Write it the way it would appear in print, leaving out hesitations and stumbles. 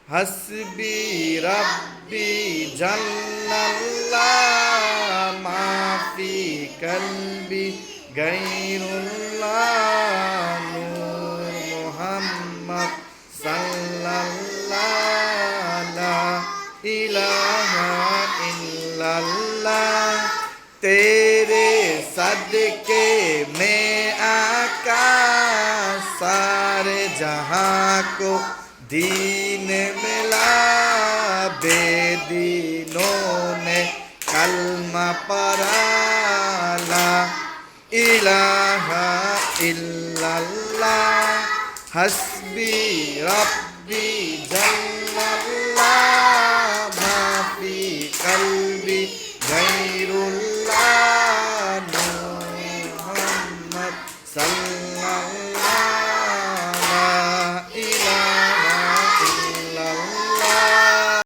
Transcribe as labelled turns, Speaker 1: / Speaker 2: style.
Speaker 1: হাসবি রাব্বি জাল্লাল্লাহ মাফি কলবি গায়রুল্লাহ নূর মুহাম্মদ সাল্লাল্লাহ লা ইলাহা ইল্লাল্লাহ तेरे सदके में आका सारे जहां को दीन मिला बेदीनों ने कलमा पढ़ा ला इलाहा इल्लल्लाह हस्बी रब्बी जल